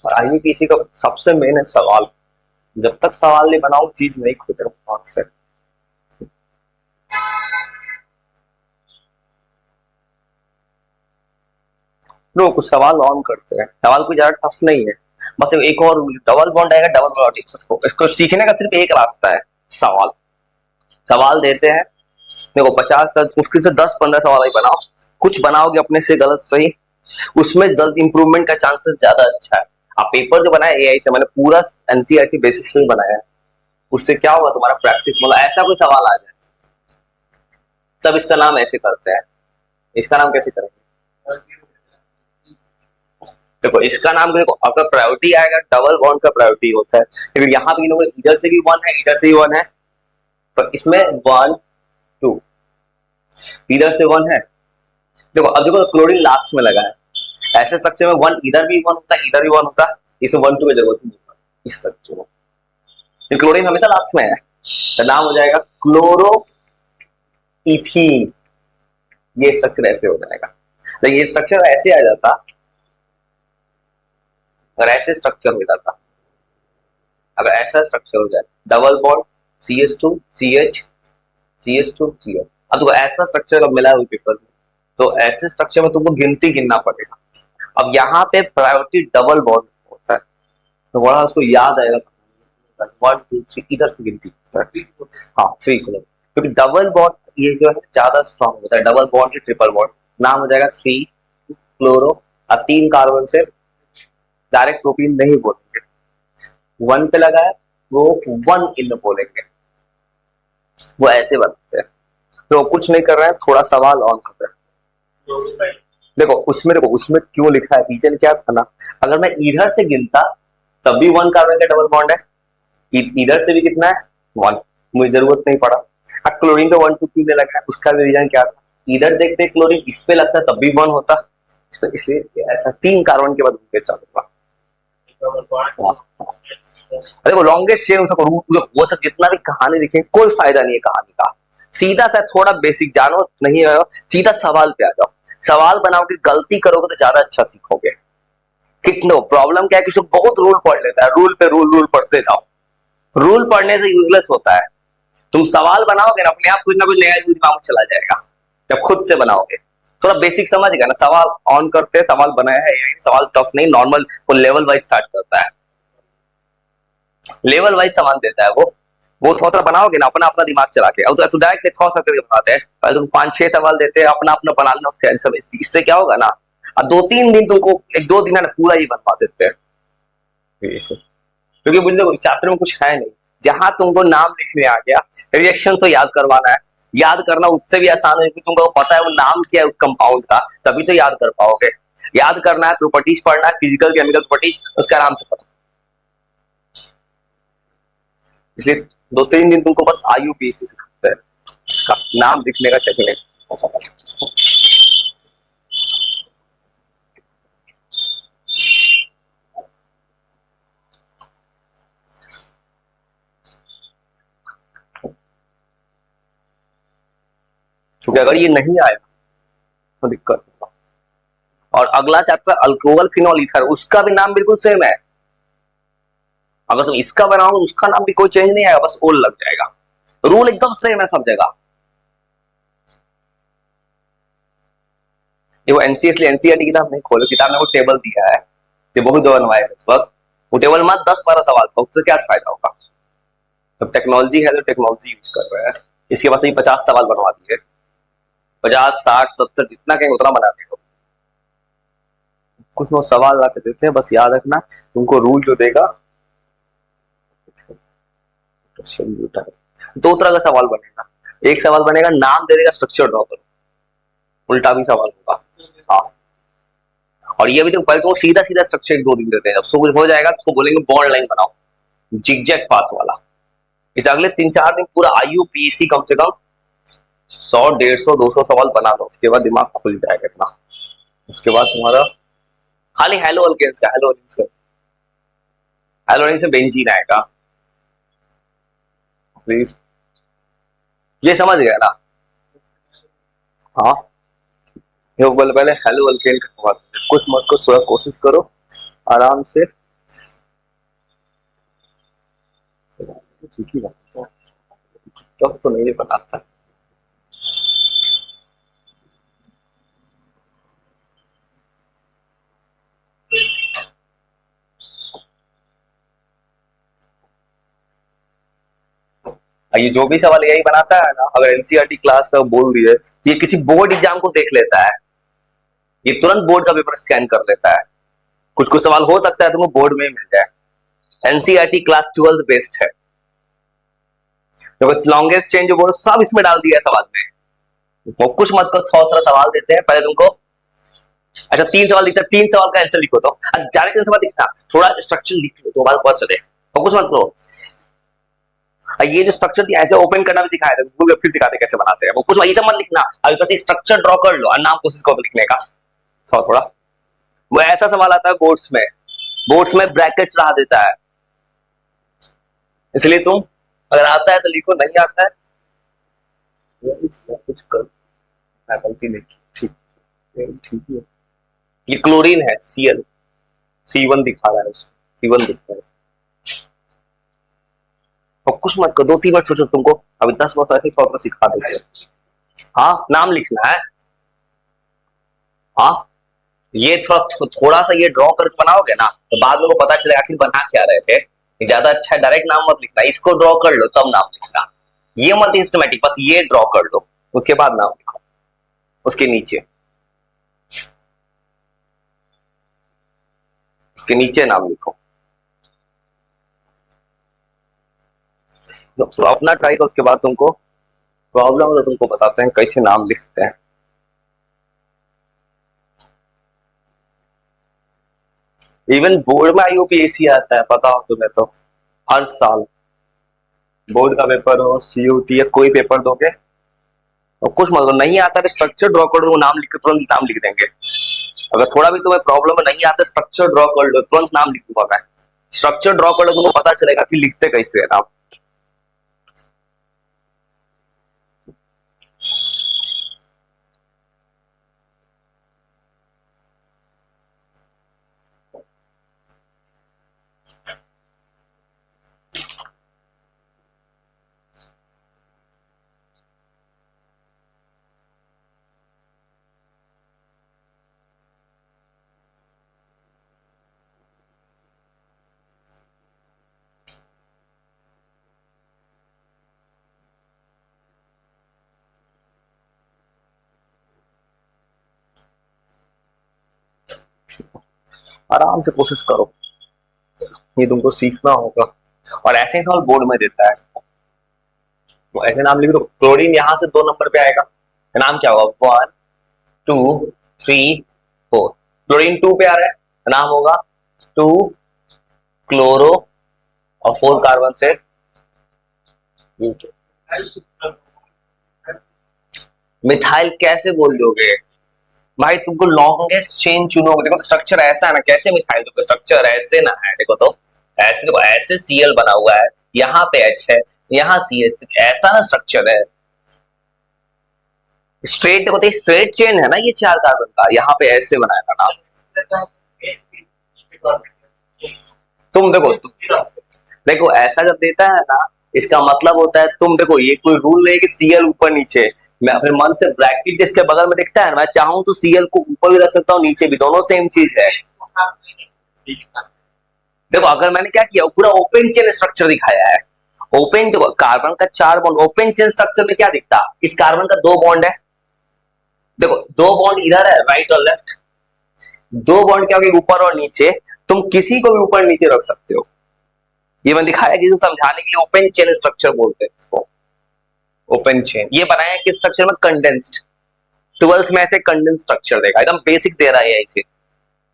और आईयूपीएसी का सबसे मेन है सवाल। जब तक सवाल नहीं बनाओ चीज नहीं खुलेगा दिमाग से। लो कुछ सवाल ऑन करते हैं। सवाल कोई ज्यादा टफ नहीं है, बस एक और रूल, डबल बॉन्ड आएगा डबल बॉन्ड। इसको सीखने का सिर्फ एक रास्ता है, सवाल। सवाल देते हैं, देखो 50 मुश्किल से 10-15 सवाल ही बनाओ। कुछ बनाओगे अपने से गलत सही, उसमें गलत इंप्रूवमेंट का चांसेस ज्यादा अच्छा है। आप पेपर जो बनाया एआई से, मैंने पूरा एनसीईआरटी बेसिस पे बनाया है। उससे क्या होगा, तुम्हारा प्रैक्टिस, मतलब ऐसा कोई सवाल आ जाए तब इसका नाम ऐसे करते हैं। इसका नाम कैसे करेंगे, देखो इसका नाम, देखो अगर प्रायोरिटी आएगा डबल बॉन्ड का प्रायोरिटी होता है, लेकिन यहाँ पे लोग इधर से भी वन है इधर से भी वन है, तो इसमें 1 2 इधर से वन है। देखो अब देखो क्लोरीन लास्ट में लगा है, ऐसे स्ट्रक्चर में वन इधर भी वन होता है इधर भी वन होता है, इसे 1 2 की जरूरत नहीं होता इस स्ट्रक्चर में। क्लोरीन हमेशा लास्ट में है, तो नाम हो जाएगा क्लोरो इथीन। ये स्ट्रक्चर ऐसे हो जाएगा, लेकिन ये स्ट्रक्चर ऐसे आ जाता अगर ऐसे स्ट्रक्चर हो जाता, अगर ऐसा स्ट्रक्चर हो जाए double bond CH2 CH CH2 CH। अब तुमको ऐसा स्ट्रक्चर अब मिला है पेपर में, तो ऐसे स्ट्रक्चर में तुमको गिनती गिनना पड़ेगा। अब यहाँ पे प्रायोरिटी डबल बॉन्ड होता है, तो बड़ा उसको याद आएगा 1 2 3 इधर से गिनती होता है। हाँ 3 क्योंकि डबल बॉन्ड ये जो है ज्यादा स्ट्रॉन्ग होता है, डबल बॉन्ड या ट्रिपल बॉन्ड। नाम हो जाएगा 3 क्लोरो, अब 3 कार्बन से डायरेक्ट प्रोटीन नहीं बोलेंगे, 1 पे लगा है वो 1 इन बोलेंगे, वो ऐसे बनते हैं। तो कुछ नहीं कर रहे हैं, थोड़ा सवाल ऑन कर रहे हैं। देखो उसमें क्यों लिखा है, रीजन क्या था ना, अगर मैं इधर से गिनता तब भी 1 कार्बन का डबल बॉन्ड है, इधर से भी कितना है 1, मुझे जरूरत नहीं पड़ा। अब क्लोरीन पे 1 2 क्यों नहीं लगा है, उसका भी रीजन क्या था, इधर देखते क्लोरीन इस पे लगता तब भी 1 होता, तो इसलिए ऐसा 3 कार्बन के बाद चलूंगा। देखो लॉन्गेस्ट चेन उसको वो सब जितना भी कहानी लिखे कोई फायदा नहीं है कहानी का। सीधा सा थोड़ा बेसिक जानो, नहीं है सीधा सवाल पे आ जाओ। सवाल बनाओगे गलती करोगे तो ज्यादा अच्छा सीखोगे। कितनो प्रॉब्लम क्या है कि बहुत रूल पढ़ लेता है, रूल पे रूल पढ़ते जाओ। रूल पढ़ने से यूजलेस होता है। तुम सवाल बनाओगे ना अपने आप कुछ ना कुछ नया रूल दिमाग में चला जाएगा जब खुद से बनाओगे। थोड़ा बेसिक समझेगा ना, सवाल ऑन करते हैं, सवाल बनाया है, सवाल टफ नहीं, नॉर्मल वो लेवल वाइज स्टार्ट करता है, लेवल वाइज सामान देता है वो थोड़ा थोड़ा बनाओगे ना अपना अपना दिमाग चला के। अब तो डायरेक्ट थोड़ा सा करके बनाते हैं, पहले तुम 5-6 सवाल देते हैं, अपना अपना बना लेना उसके आंसर। इससे क्या होगा ना, अब 2-3 दिन तुमको 1-2 दिन ना पूरा ही बनवा देते हैं, क्योंकि मुझे चैप्टर में कुछ है नहीं। जहां तुमको नाम लिखने आ गया, रिएक्शन तो याद करवाना है, याद करना उससे भी आसान है, क्योंकि तुमको पता है वो नाम क्या है उस कंपाउंड का, तभी तो याद कर पाओगे। याद करना है, प्रॉपर्टीज पढ़ना है, फिजिकल केमिकल प्रॉपर्टीज, उसका आराम से पता। इसलिए 2-3 दिन तुमको बस आईयूपीएसी सिखाते हैं, इसका नाम लिखने का टेक्निक। क्योंकि अगर ये नहीं आया तो दिक्कत होगा। और अगला चैप्टर अल्कोहल फिनॉल ईथर, उसका भी नाम बिल्कुल सेम है। अगर तुम इसका बनाओगे उसका नाम भी कोई चेंज नहीं आएगा, बस ओल लग जाएगा। रूल एकदम सेम है सब जगह। वो एनसीईआरटी किताब नहीं खोलो, किताब में वो टेबल दिया है, ये बहुत बनवाया है इस वक्त। वो टेबल में 10-12 सवाल था, उससे क्या फायदा होगा। जब टेक्नोलॉजी है तो टेक्नोलॉजी यूज कर रहे हैं, इसके पास 50 सवाल बनवा दिए, 50 60 70 जितना कहेंगे उतना बना देगा। कुछ लोग सवाल ला के देते हैं, बस याद रखना तुमको रूल जो देगा, 2 तरह का सवाल बनेगा। एक सवाल बनेगा नाम दे देगा स्ट्रक्चर ड्रॉ करो, उल्टा भी सवाल होगा। हाँ, और ये भी तो पहले तो सीधा सीधा स्ट्रक्चर 2 दिन देते हैं, जब सब हो जाएगा तो बोलेंगे बॉन्ड लाइन बनाओ जिगजैग पाथ वाला। इस अगले 3-4 दिन पूरा आईयूपीएसी कम से कम 100 150 200 सवाल बना दो, उसके बाद दिमाग खुल जाएगा इतना। उसके बाद तुम्हारा खाली हेलो अल्केन्स का, हेलोइन से बेंजीन आएगा, प्लीज ये समझ गया ना। हाँ ये पहले हेलो अल्केन का, कुछ मत को थोड़ा कोशिश करो आराम से। ठीक ही बात है, तब तो नहीं बताता। ये जो भी सवाल यही बनाता है ना, अगर एनसीईआरटी क्लास का बोल दिए तो ये किसी बोर्ड एग्जाम को देख लेता है, ये तुरंत बोर्ड का पेपर स्कैन कर लेता है। कुछ कुछ सवाल हो सकता है तुमको बोर्ड में मिल जाए। एनसीईआरटी क्लास 12 बेस्ट है। तो बस लॉन्गेस्ट चेन जो बोलो सब इसमें डाल दिया है सवाल में। वो कुछ मत करो, थोड़ा थोड़ा सवाल देते हैं पहले तुमको। अच्छा 3 सवाल दिखता है, 3 सवाल का आंसर लिखो। तो ज्यादा 3 सवाल दिखता, थोड़ा स्ट्रक्चर लिख लो तो बात पता चले। और कुछ मत करो। ये जो स्ट्रक्चर थी ऐसे ओपन करना भी सिखाया था, फिर सिखाते कैसे बनाते हैं। वो कुछ वही सब मत लिखना, अभी बस स्ट्रक्चर ड्रॉ कर लो और नाम कोशिश करो लिखने का थोड़ा थोड़ा। वो ऐसा सवाल आता है बोर्ड्स में, बोर्ड्स में ब्रैकेट्स रहा देता है, इसलिए तुम अगर आता है तो लिखो, नहीं आता है कुछ कर गलती नहीं। ठीक ठीक है। ये क्लोरीन है, Cl, C1 दिखा रहा है, C1 दिख रहा है। और कुछ मत करो, 2-3 बार सोचो तुमको, अभी 10 बार ऐसे थोड़ा सिखा देते हैं। हाँ नाम लिखना है। हाँ ये थोड़ा सा ये ड्रॉ करके बनाओगे ना तो बाद में वो पता चलेगा आखिर बना क्या रहे थे। ज्यादा अच्छा है डायरेक्ट नाम मत लिखना, इसको ड्रॉ कर लो तब नाम लिखना। ये मत सिस्टमैटिक, बस ये ड्रॉ कर लो उसके बाद नाम लिखो उसके नीचे, उसके नीचे नाम लिखो। तो अपना ट्राई करो, उसके बाद तुमको प्रॉब्लम हो तो तुमको बताते हैं कैसे नाम लिखते हैं। इवन बोर्ड में आईयूपीएसी आता है, पता हो तुम्हें तो। हर साल बोर्ड का पेपर हो, सीयूटी या कोई पेपर दोगे और कुछ मतलब नहीं आता है स्ट्रक्चर ड्रॉ कर दो, नाम लिख के तुरंत नाम लिख देंगे। अगर थोड़ा भी तुम्हें प्रॉब्लम नहीं आता स्ट्रक्चर ड्रॉ कर लो, तुरंत नाम लिख दूंगा मैं। स्ट्रक्चर ड्रॉ कर लो, तुमको पता चलेगा कि लिखते कैसे है नाम। आराम से कोशिश करो, ये तुमको सीखना होगा। और ऐसे ही सवाल बोर्ड में देता है, तो ऐसे नाम लिख दो। क्लोरीन यहाँ से 2 नंबर पे आएगा, नाम क्या होगा 1 2 3 4। क्लोरीन 2 पे आ रहा है, नाम होगा 2 क्लोरो और 4 कार्बन से मिथाइल कैसे बोल दोगे भाई, तुमको लॉन्गेस्ट चेन चुनोगे। देखो स्ट्रक्चर ऐसा है ना, कैसे मिथाइल दोगे, स्ट्रक्चर ऐसे ना है। देखो तो ऐसे, देखो ऐसे Cl बना हुआ है, यहाँ पे H है, यहाँ CH, ऐसा ना स्ट्रक्चर है स्ट्रेट। देखो तो स्ट्रेट चेन है ना ये 4 कार्बन का, यहाँ पे ऐसे बनाया था ना। तुम देखो ऐसा जब देता है ना, इसका मतलब होता है तुम देखो, ये कोई रूल नहीं कि Cl ऊपर नीचे। मैं अपने मन से ब्रैकेट इसके बगल में दिखता है, मैं चाहूं तो Cl को ऊपर भी रख सकता हूँ, नीचे भी, दोनों सेम चीज है। देखो अगर मैंने क्या किया, पूरा ओपन चेन स्ट्रक्चर दिखाया है। ओपन, देखो कार्बन का 4 बॉन्ड, ओपन चेन स्ट्रक्चर में क्या दिखता, इस कार्बन का 2 बॉन्ड है। देखो 2 बॉन्ड इधर है, राइट और लेफ्ट। 2 बॉन्ड क्या होगा, ऊपर और नीचे। तुम किसी को भी ऊपर नीचे रख सकते हो। ये मैं दिखाया कि समझाने के लिए ओपन चेन स्ट्रक्चर बोलते हैं इसको। ओपन चेन ये बनाया है किस स्ट्रक्चर में, कंडेंस्ड। 12th में ऐसे कंडेंस स्ट्रक्चर देगा, एकदम बेसिक दे रहा है इसे।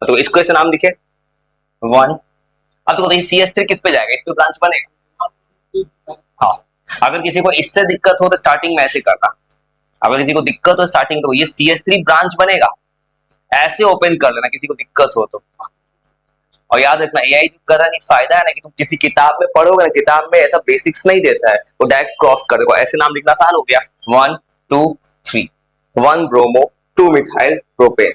तो इसको ऐसे नाम लिखे 1। अब तो CH3 किस पे जाएगा, इस पे ब्रांच बनेगा। हाँ अगर किसी को इससे दिक्कत हो तो स्टार्टिंग में ऐसे करना, अगर किसी को दिक्कत हो स्टार्टिंग तो ये CH3 ब्रांच बनेगा, ऐसे ओपन कर लेना किसी को दिक्कत हो तो। और याद रखना एआई करना नहीं, फायदा है ना कि तुम किसी किताब में पढ़ोगे ना, किताब में ऐसा बेसिक्स नहीं देता है, वो डायरेक्ट क्रॉस कर देगा। ऐसे नाम लिखना आसान हो गया, 1 2 3, 1 bromo 2 methyl propane.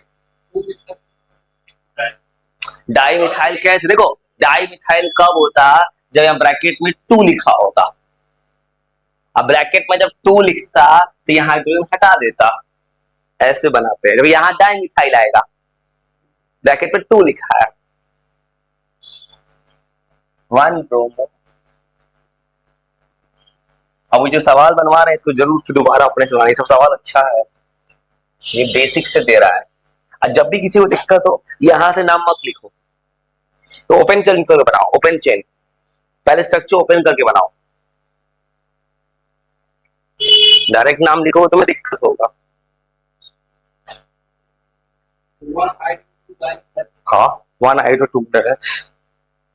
Di methyl कैसे, देखो डाई मिथाइल कब होता, जब यहाँ ब्रैकेट में 2 लिखा होता। अब ब्रैकेट में जब 2 लिखता तो यहाँ हाइड्रोजन हटा देता, ऐसे बनाते हैं। जब यहाँ डाइमिथाइल आएगा, ब्रैकेट में 2 लिखा है, 1 ब्रोमो। अब वो जो सवाल बनवा रहे हैं इसको जरूर फिर दोबारा अपने से बनाइए, सब सवाल अच्छा है, ये बेसिक से दे रहा है। और जब भी किसी को दिक्कत हो यहां से नाम मत लिखो, तो ओपन चेन करके बनाओ, ओपन चेन, पहले स्ट्रक्चर ओपन करके बनाओ। डायरेक्ट नाम लिखो तो में दिक्कत होगा। हाँ 1 हाइड्रो 2 है।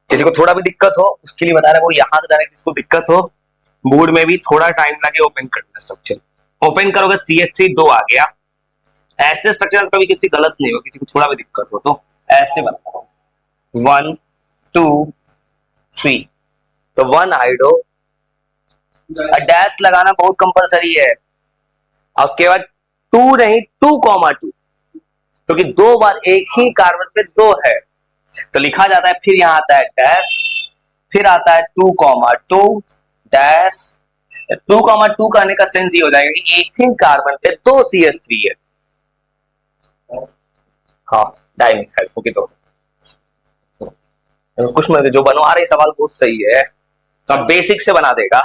किसी को थोड़ा भी दिक्कत हो उसके लिए बता रहे हैं, वो यहां से डायरेक्ट इसको दिक्कत हो, बोर्ड में भी थोड़ा टाइम लगे ओपन करना स्ट्रक्चर। ओपन करोगे CH3 2 आ गया। ऐसे स्ट्रक्चर कभी किसी गलत नहीं हो, किसी को थोड़ा भी दिक्कत हो तो ऐसे बनाओ 1 2 3। तो 1 हाइड्रो, डैश लगाना बहुत कंपलसरी है। और उसके बाद 2 नहीं 2,2, क्योंकि 2 बार एक ही कार्बन पे 2 है तो लिखा जाता है। फिर यहां आता है डैश, फिर आता है 2,2 डैश। 2,2 कहने का सेंस ये हो जाएगा कि एक ही कार्बन पे 2 CH3 है। हाँ डाइमिथाइल ओके। तो कुछ मत, जो बनवा रहे सवाल बहुत सही है, तो अब बेसिक से बना देगा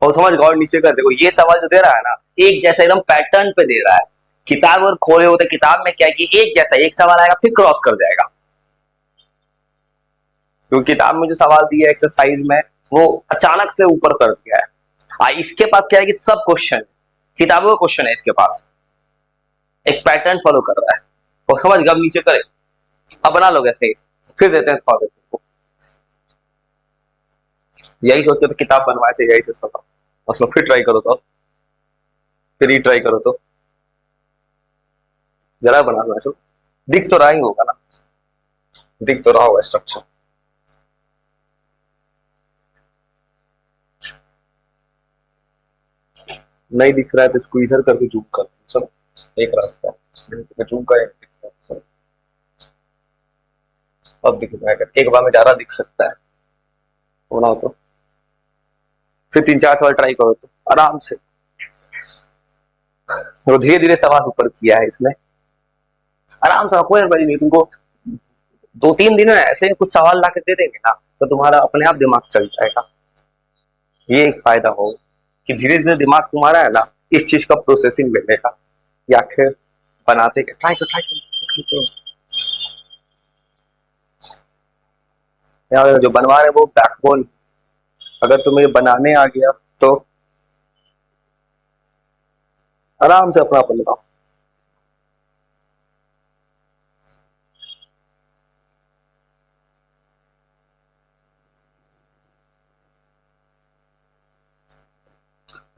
और समझ गौर नीचे कर देखो। ये सवाल जो दे रहा है ना एक जैसा एकदम पैटर्न पे दे रहा है। किताब और खोले होते किताब में क्या है कि एक जैसा एक सवाल आएगा फिर क्रॉस कर जाएगा, क्योंकि किताब में जो सवाल दिया एक्सरसाइज में वो अचानक से ऊपर कर दिया है। इसके पास क्या है कि सब क्वेश्चन किताबों का क्वेश्चन है, इसके पास एक पैटर्न फॉलो कर रहा है और समझ गया। अब नीचे करे, अब बना लोगे ऐसे ही, फिर देते हैं थोड़ा देर। यही सोच के तो किताब बनवाए थे, यही से सब मतलब फिर ट्राई करो तो, फिर ही ट्राई करो तो जरा बना दो। दिख तो रहा ही होगा ना, दिख तो रहा होगा स्ट्रक्चर। नहीं दिख रहा है तो इसको इधर करके जूम कर सब, एक रास्ता है जूम का एक। अब दिख रहा है, एक बार में ज्यादा दिख सकता है होना हो तो फिर 3-4 सवाल ट्राई करो तो आराम से। तो धीरे धीरे सवाल ऊपर किया है इसने, आराम से। कोई बड़ी नहीं, तुमको 2-3 दिन में ऐसे कुछ सवाल ला के दे देंगे ना तो तुम्हारा अपने आप दिमाग चल जाएगा। ये एक फायदा होगा कि धीरे धीरे दिमाग तुम्हारा है ना इस चीज का प्रोसेसिंग मिलेगा। या फिर बनाते ट्राई करो, ट्राई करो। यार जो बनवा रहे वो बैकबोन, अगर तुम्हें बनाने आ गया तो आराम से अपना बनाओ।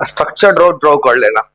स्ट्रक्चर ड्रॉ कर लेना।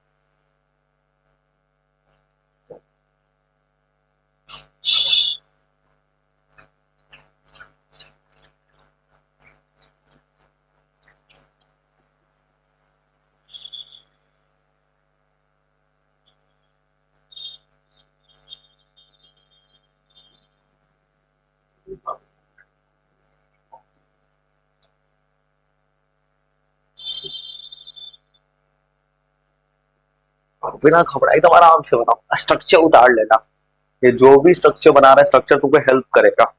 बिना घबराए एकदम आराम से बनाओ, स्ट्रक्चर उतार लेना। ये जो भी स्ट्रक्चर बना रहा है स्ट्रक्चर तुमको हेल्प करेगा।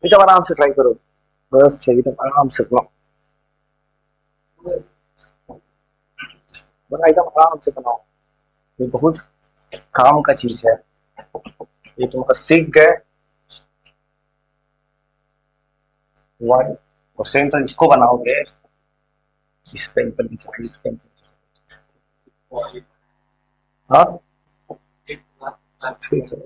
एकदम आराम से ट्राई करो, बस एकदम आराम से बनाओ, बना एकदम आराम से बनाओ। ये बहुत काम का चीज है, ये तुम अगर सीख गए वन, और सेम तो इसको बनाओगे इस पेन पर नीचे, इस पेन पर। हाँ ठीक है।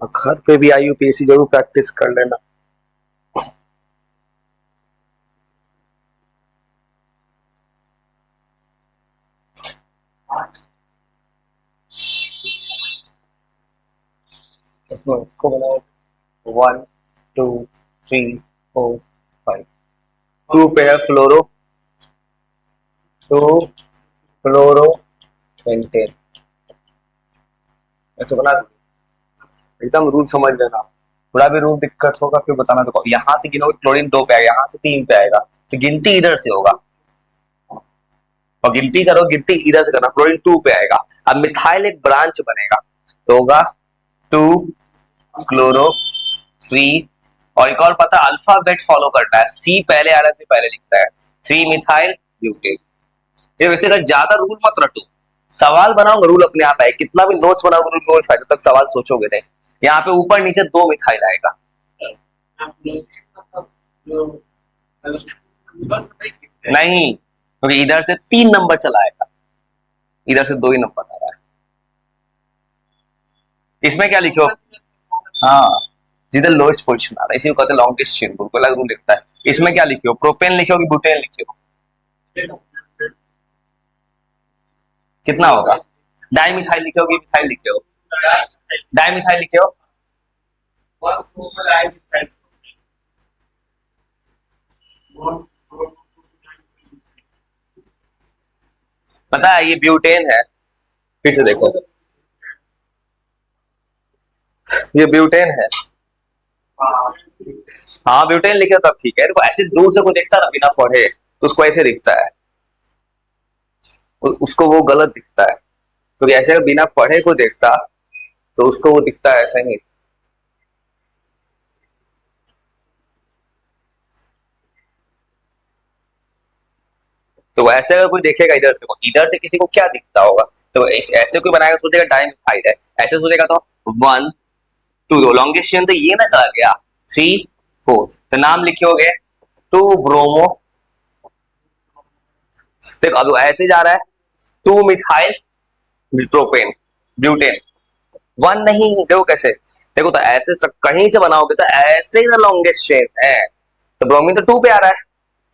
और घर पे भी IUPAC जरूर प्रैक्टिस कर लेना। इसको बनाओ 1 2 3 4 5, 2 पेयर टू फ्लोरो पेंटेन, ऐसे बना दो। एकदम रूल समझ लेना, थोड़ा भी रूल दिक्कत होगा फिर बताना। तो यहाँ से गिनोगे क्लोरीन 2 पे आएगा, यहाँ से 3 पे आएगा, तो गिनती इधर से होगा, और गिनती करो, गिनती इधर से करना, क्लोरीन 2 पे आएगा। अब मिथाइल एक ब्रांच बनेगा, तो होगा 2 क्लोरो 3, और एक और पता, अल्फाबेट फॉलो करना है, सी पहले आने से पहले लिखता है, 3 मिथाइल ब्यूटेन। ये वैसे अगर ज्यादा रूल मत रटो, सवाल बनाओगे रूल अपने आप आए, कितना भी नोट्स बनाओगे रूल कोई फायदा, तक सवाल सोचोगे नहीं। यहाँ पे ऊपर नीचे 2 मिथाइल आएगा, नहीं, क्योंकि इधर से 3 नंबर चला आएगा, इधर से 2 ही नंबर आ रहा है। इसमें क्या लिखो, हाँ, जिधर लोएस्ट पोजीशन आ रहा है इसी को कहते हैं लॉन्गेस्ट चेन रूल, को अलग रूल लिखता है। इसमें क्या लिखियो, प्रोपेन लिखियो कि ब्यूटेन लिखियो, कितना होगा, डाइमिथाइल लिखियो कि मिथाइल लिखियो, डाइमिथाइल लिखियो। पता है ये ब्यूटेन है, फिर से देखो, ये ब्यूटेन है। हाँ ब्यूटेन लिखे तब ठीक है, देखो ऐसे दूर से कोई देखता ना बिना पढ़े तो उसको ऐसे दिखता है, उसको वो गलत दिखता है, क्योंकि ऐसे अगर बिना पढ़े को देखता तो उसको वो दिखता है ऐसा ही। तो ऐसे अगर कोई देखेगा इधर से किसी को क्या दिखता होगा, तो ऐसे कोई बनाएगा सोचेगा डाइमिथाइल है, ऐसे सोचेगा तो 1 2, लॉन्गेस्ट चेन तो ये ना चला गया, 3 4, तो नाम लिखोगे 2 ब्रोमो, देखो अब ऐसे जा रहा है, 2 मिथाइल प्रोपेन ब्यूटेन, 1 नहीं, देखो कैसे, देखो तो ऐसे कहीं से बनाओगे तो ऐसे ही ना लॉन्गेस्ट चेन है, तो ब्रोमीन तो 2 पे आ रहा है,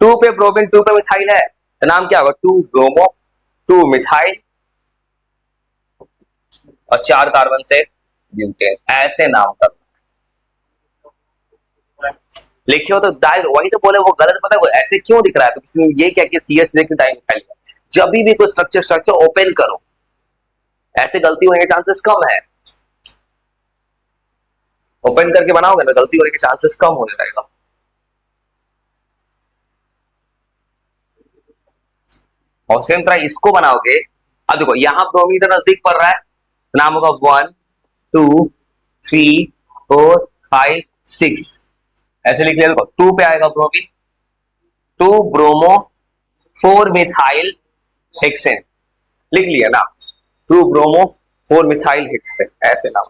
2 पे ब्रोमीन 2 पे मिथाइल है, तो नाम क्या होगा, 2 ब्रोमो 2 मिथाइल, और 4 कार्बन से ब्यूटेन, ऐसे नाम कर लिखियो। तो डाई वही तो बोले वो गलत, पता है वो ऐसे क्यों दिख रहा है, तो किसी ने ये क्या कि CS लेके डाई मिथाइल, जब भी कोई स्ट्रक्चर स्ट्रक्चर ओपन करो, ऐसे गलती होने के चांसेस कम है, ओपन करके बनाओगे ना गलती होने के चांसेस कम होने लगेगा। और सेम तरह इसको बनाओगे, अब देखो यहाँ ब्रोमीन तो नजदीक पड़ रहा है, तो नाम होगा 1 2 3 4 5 6, ऐसे लिख लिया, देखो 2 पे आएगा ब्रोमीन, 2 ब्रोमो 4 मिथाइल हेक्सेन, लिख लिया ना, 2 ब्रोमो 4 मिथाइल हेक्सेन, ऐसे नाम,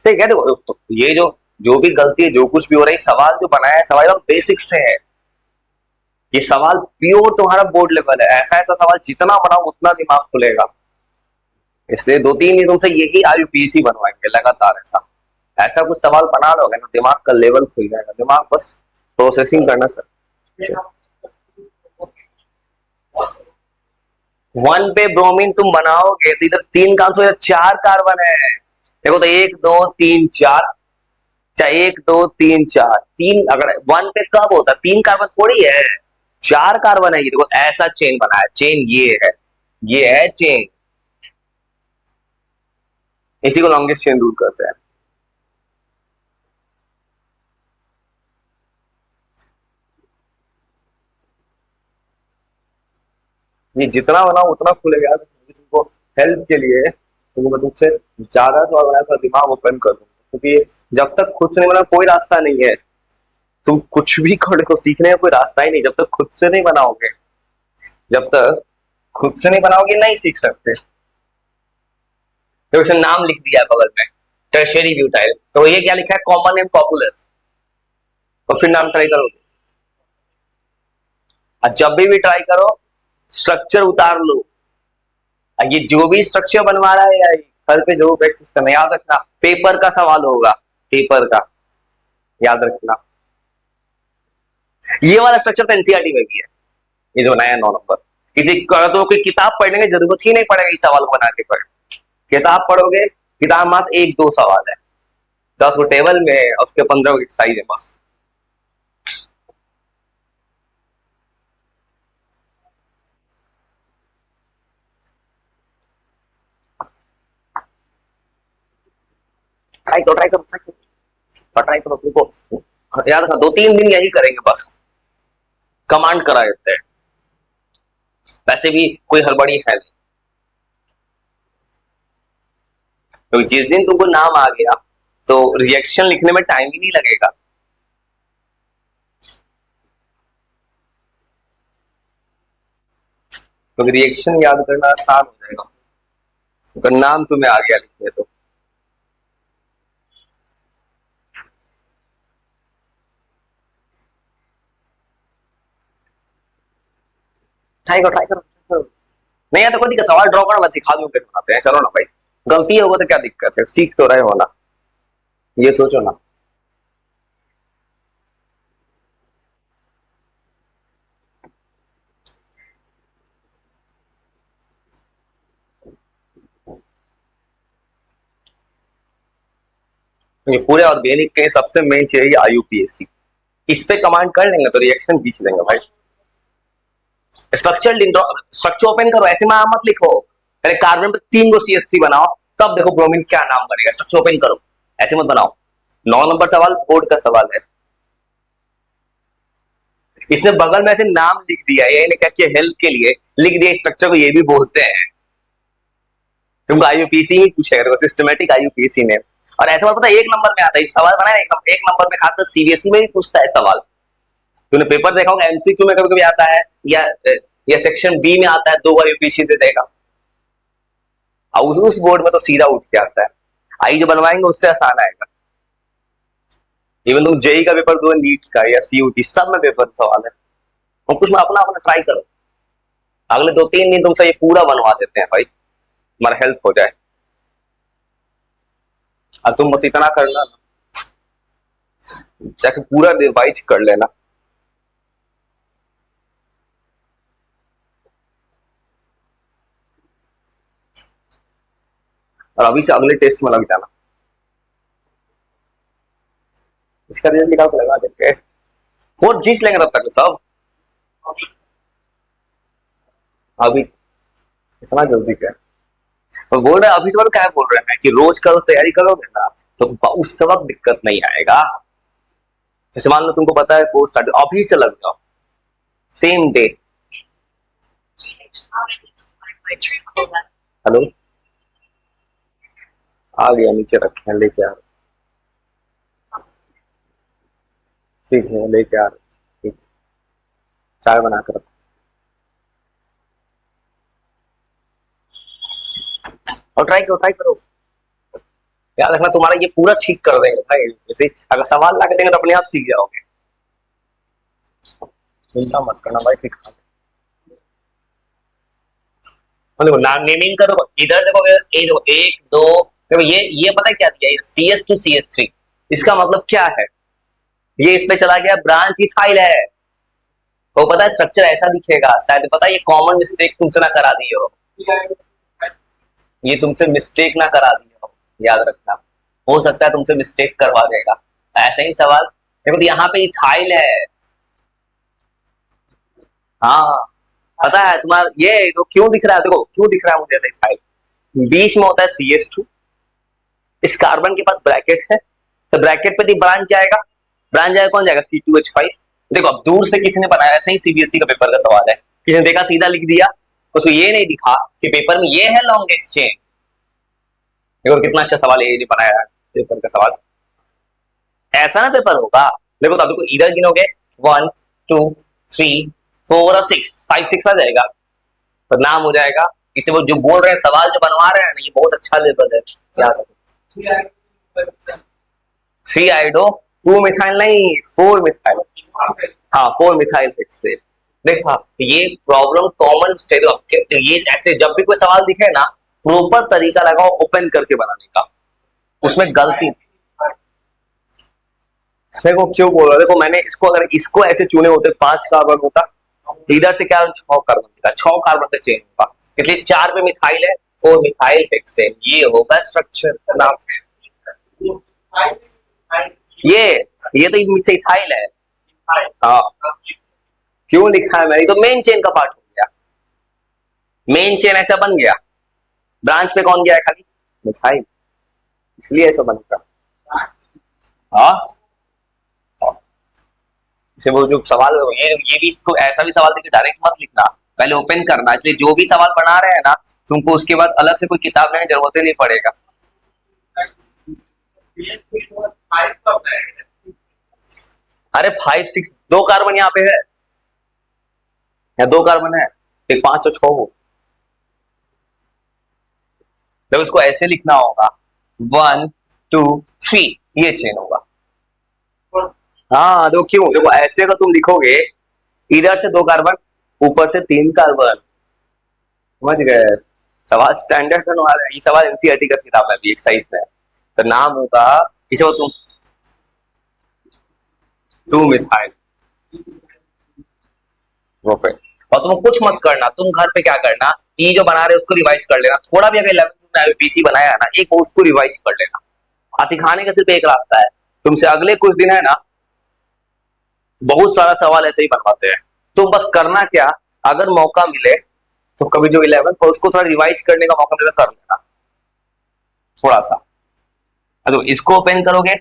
ठीक है। देखो तो ये जो भी गलती है, जो कुछ भी हो रही, सवाल जो बनाया है सवाल बेसिक से है, ये सवाल प्योर तुम्हारा बोर्ड लेवल है, ऐसा ऐसा सवाल जितना बनाओ उतना दिमाग खुलेगा, इसलिए 2 3 दिन तुमसे यही IUPAC बनवाएंगे लगातार, ऐसा ऐसा कुछ सवाल बना लोगे ना दिमाग का लेवल खुल जाएगा, दिमाग बस प्रोसेसिंग करना सर। 1 पे ब्रोमीन तुम बनाओगे तो इधर 3 कार्बन, तो इधर 4 कार्बन है, देखो तो 1 2 3 4, चाहे 1 2 3 4, तीन, अगर 1 पे कब होता, 3 कार्बन थोड़ी है, 4 कार्बन है, ये देखो ऐसा चेन बना है, चेन ये है चेन, इसी को लॉन्गेस्ट चेन रूल करते हैं। ये जितना बनाओ उतना खुलेगा। तुमको हेल्प के लिए तुमको मैं तुमसे ज्यादा सवाल बनाया था, दिमाग ओपन कर दूंगा, क्योंकि जब तक खुद से नहीं बना कोई रास्ता नहीं है। तुम कुछ भी करो को सीखने का कोई रास्ता ही नहीं जब तक खुद से नहीं बनाओगे। जब तक खुद से नहीं बनाओगे नहीं सीख सकते। तो उसने नाम लिख दिया है बगल में, टर्शियरी ब्यूटाइल, तो ये क्या लिखा है, कॉमन एंड पॉपुलर। तो फिर नाम ट्राई करोगे, और जब भी ट्राई करो स्ट्रक्चर उतार लो। ये जो भी स्ट्रक्चर बनवा रहा है या घर पे जो प्रैक्टिस करना, याद रखना पेपर का सवाल होगा, पेपर का याद रखना। ये वाला स्ट्रक्चर तो एनसीईआरटी में भी है, ये जो नया 9 नंबर। किसी तो कोई किताब पढ़ने की जरूरत ही नहीं पड़ेगा इस सवाल को बना के पढ़। किताब पढ़ोगे, किताब मात्र 1-2 सवाल है, 10 को टेबल में, उसके 15 को एक्सरसाइज है बस। ट्राई करो तुमको याद रखना, 2-3 दिन यही करेंगे बस, कमांड करा देते हैं, वैसे भी कोई हड़बड़ी है नहीं। तो जिस दिन तुमको नाम आ गया तो रिएक्शन लिखने में टाइम ही नहीं लगेगा। तो रिएक्शन याद करना आसान हो जाएगा अगर नाम तुम्हें आ गया लिखने तो। ट्राई करो। नहीं आता कोई दिक्कत, सवाल ड्रॉ करना मैं सिखा दूं, फिर बनाते हैं, चलो ना भाई। गलती होगा तो क्या दिक्कत है, सीख तो रहे हो ना, ये सोचो ना। ये पूरे ऑर्गेनिक के सबसे मेन चाहिए आईयूपीएसी, इस पे कमांड कर लेंगे तो रिएक्शन खींच लेंगे भाई। स्ट्रक्चर ओपन करो, ऐसे में मत लिखो, पहले कार्बन पे 3 गो सीएच3 बनाओ, तब देखो ब्रोमीन क्या नाम बनेगा। स्ट्रक्चर ओपन करो, ऐसे मत बनाओ। 9 नंबर सवाल बोर्ड का सवाल है। इसने बगल में ऐसे नाम लिख दिया, ये लिखा कि हेल्प के लिए लिख दिया स्ट्रक्चर को, ये भी बोलते हैं। तुमको आईयूपीसी ही पूछेगा, सिस्टमेटिक आईयूपीसी ने। और ऐसा पता है 1 नंबर में आता है सवाल, बना है 1 नंबर में, खासकर सीबीएसई में भी पूछता है सवाल। तूने पेपर देखा होगा, एमसीक्यू में कभी कभी आता है, या सेक्शन बी में आता है, 2 बार यूपीसी दे देगा। और उस बोर्ड में तो सीधा उठ के आता है। आई जो बनवाएंगे उससे आसान आएगा। इवन तुम जेई का पेपर दो, नीट का या सीयूटी, सब में पेपर सवाल है। और कुछ में अपना अपना ट्राई करो, अगले 2-3 दिन तुमसे ये पूरा बनवा देते हैं भाई, हमारा हेल्प हो जाए। अब तुम बस इतना करना जाके पूरा रिवाइज कर लेना। और अभी से अगले टेस्ट में लग जाना। इसका रिजल्ट निकाल के लगा देंगे, 4 खींच लेंगे तब तक सब। अभी इतना जल्दी क्या, तो बोल रहे अभी से क्या बोल रहे हैं कि रोज करो, तैयारी करोगे ना तो उस वक्त दिक्कत नहीं आएगा। जैसे मान लो तुमको पता है 4 स्टार्ट, अभी से लग जाओ, सेम डे। हेलो, आ गया, नीचे रखे हैं, लेके आ रहे। ठीक है, लेके आ रहे। चाय बना कर रखो और ट्राई करो। याद रखना तुम्हारा ये पूरा ठीक कर देंगे भाई, जैसे अगर सवाल ला के देंगे तो अपने आप सीख जाओगे, चिंता मत करना भाई, सिखा देखो। नाम नेमिंग करो, इधर देखोगे, ये देखो 1-2, देखो ये पता है क्या दिया, ये CS2 CS3, इसका मतलब क्या है, ये इस पे चला गया, ब्रांच इथाइल है। वो पता है स्ट्रक्चर ऐसा दिखेगा, शायद पता है ये कॉमन मिस्टेक तुमसे ना करा दी हो, ये तुमसे मिस्टेक ना करा दी हो, याद रखना। हो सकता है तुमसे मिस्टेक करवा देगा ऐसा ही सवाल। देखो यहाँ पे इथाइल है, हाँ पता है तुम्हारा, ये तो क्यों दिख रहा है, देखो क्यों दिख रहा है मुझे इथाइल, बीच में होता है CS2, इस कार्बन के पास ब्रैकेट है, तो ब्रैकेट पे ब्रांच जाएगा, ब्रांच जाएगा कौन जाएगा, C2H5। देखो अब दूर से किसी ने बनाया, ऐसे ही सीबीएसई का पेपर का सवाल है, किसी ने देखा सीधा लिख दिया, उसको ये नहीं दिखा कि पेपर में ये है लॉन्गेस्ट चेन। देखो कितना अच्छा सवाल ये नहीं बनाया पेपर का सवाल। ऐसा ना पेपर होगा। देखो तो देखो इधर गिनोगे 1 2 3 4 और 6, 5 6 आ जाएगा तो नाम हो जाएगा। इससे वो जो बोल रहे हैं सवाल जो बनवा रहे हैं ना ये बहुत अच्छा लेवल है। क्या 3 आइडो 2 मिथाइल नहीं 4 मिथाइल। हाँ 4 मिथाइल हेक्सेन। देखा ये प्रॉब्लम कॉमन स्टेज। ये ऐसे जब भी कोई सवाल दिखे ना प्रॉपर तरीका लगाओ ओपन करके बनाने का, उसमें गलती। देखो क्यों बोल रहा, देखो मैंने इसको अगर इसको ऐसे चुने होते 5 कार्बन होता, इधर से क्या 6 कार्बन का 6 कार्बन का चेन होगा, इसलिए 4 पे मिथाइल है 4 मिथाइल हेक्सेन। ये होगा स्ट्रक्चर का नाम। ये तो मिथाइल है। हाँ क्यों लिखा है मैंने, तो मेन चेन का पार्ट हो गया। मेन चेन ऐसा बन गया, ब्रांच पे कौन गया है खाली मिथाइल, इसलिए ऐसा बनता। हाँ इसे वो जो सवाल ये भी इसको ऐसा भी सवाल देखिए डायरेक्ट मत लिखना, पहले ओपन करना। इसलिए जो भी सवाल बना रहे हैं ना तुमको उसके बाद अलग से कोई किताब लेने की जरूरत ही नहीं पड़ेगा। अरे 5 6 2 कार्बन यहाँ पे है या 2 कार्बन है, एक 5 और 6 हो, तो इसको ऐसे लिखना होगा 1 2 3 ये चेन होगा। हाँ देखो क्यों, देखो ऐसे अगर तुम लिखोगे इधर से 2 कार्बन ऊपर से 3 कार्बन, समझ गए। सवाल स्टैंडर्ड बनवा रहे हैं, ये सवाल एनसीईआरटी का किताब में भी एक्सरसाइज में है। तो नाम होगा इसे वो तुम 2 मिथाइल प्रोपेन। और तुम कुछ मत करना, तुम घर पे क्या करना, ये जो बना रहे हो उसको रिवाइज कर लेना थोड़ा भी। अगर 11th में आईपीसी बनाया है ना एक उसको रिवाइज कर लेना। और सिखाने का सिर्फ एक रास्ता है, तुमसे अगले कुछ दिन है ना बहुत सारा सवाल ऐसे ही बनवाते हैं। तुम बस करना क्या, अगर मौका मिले तो कभी जो 11th पर उसको थोड़ा रिवाइज करने का मौका मिले कर लेना थोड़ा सा। तो इसको ओपन करोगे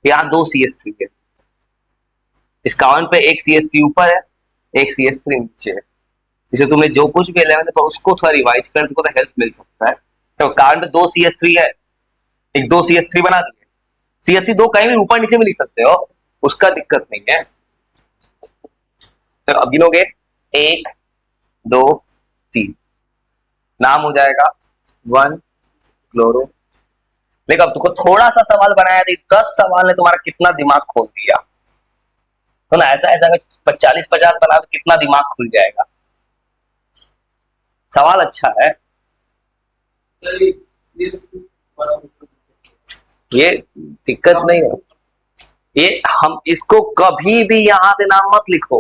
यहाँ 2 CH3 है, इस कार्बन पे एक CH3 ऊपर है एक CH3 नीचे है। इसे तुमने जो कुछ भी 11th पर उसको थोड़ा रिवाइज कर तुमको तो हेल्प मिल सकता है। तो कार्बन पे 2 CH3 है, एक 2 CH3 बना दिए। CH3 2 कहीं भी ऊपर नीचे में लिख सकते हो, उसका दिक्कत नहीं है। तो अब गिनोगे 1 2 3 नाम हो जाएगा 1 क्लोरो। देखो अब तुमको थोड़ा सा सवाल बनाया था, 10 सवाल ने तुम्हारा कितना दिमाग खोल दिया। तो ना ऐसा ऐसा अगर 40 50 बना तो कितना दिमाग खुल जाएगा। सवाल अच्छा है, ये दिक्कत नहीं है। ये हम इसको कभी भी यहां से नाम मत लिखो,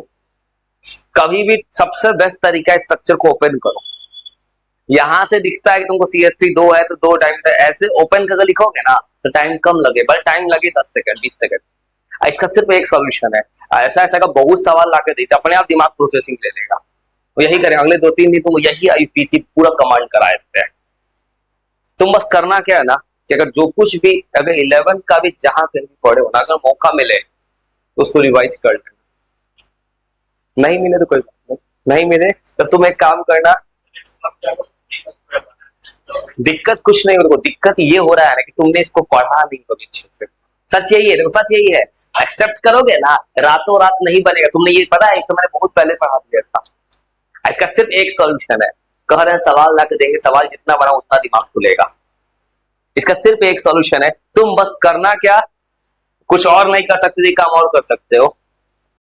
कभी भी सबसे बेस्ट तरीका है स्ट्रक्चर को ओपन करो। यहां से दिखता है कि तुमको CH3 2 है तो 2 टाइम ऐसे ओपन करके लिखोगे ना तो टाइम कम लगे, बट टाइम लगे 10 सेकंड 20 सेकंड। इसका सिर्फ एक सॉल्यूशन है, ऐसा ऐसा का बहुत सवाल लाके देते अपने आप दिमाग प्रोसेसिंग ले लेगा। वो यही करें अगले 2 3 दिन तुम यही आईपीसी पूरा कमांड कराए देते हैं। तुम बस करना क्या है ना कि अगर जो कुछ भी अगर 11th का भी जहां पे भी पढ़े हो ना अगर मौका मिले तो उसको रिवाइज कर लेना, नहीं मिले तो कोई बात नहीं, नहीं मिले तो तुम एक काम करना। दिक्कत कुछ नहीं, मेरे को दिक्कत ये हो रहा है ना कि तुमने इसको पढ़ा नहीं कभी अच्छे से। सच यही है, देखो सच यही है। एक्सेप्ट करोगे ना रातों रात नहीं बनेगा। तुमने ये पता है मैंने बहुत पहले पढ़ा दिया था। इसका सिर्फ एक सॉल्यूशन है, कह रहे हैं सवाल ला के देंगे, सवाल जितना बड़ा उतना दिमाग खुलेगा। इसका सिर्फ एक सॉल्यूशन है, तुम बस करना क्या, कुछ और नहीं कर सकते, काम और कर सकते हो।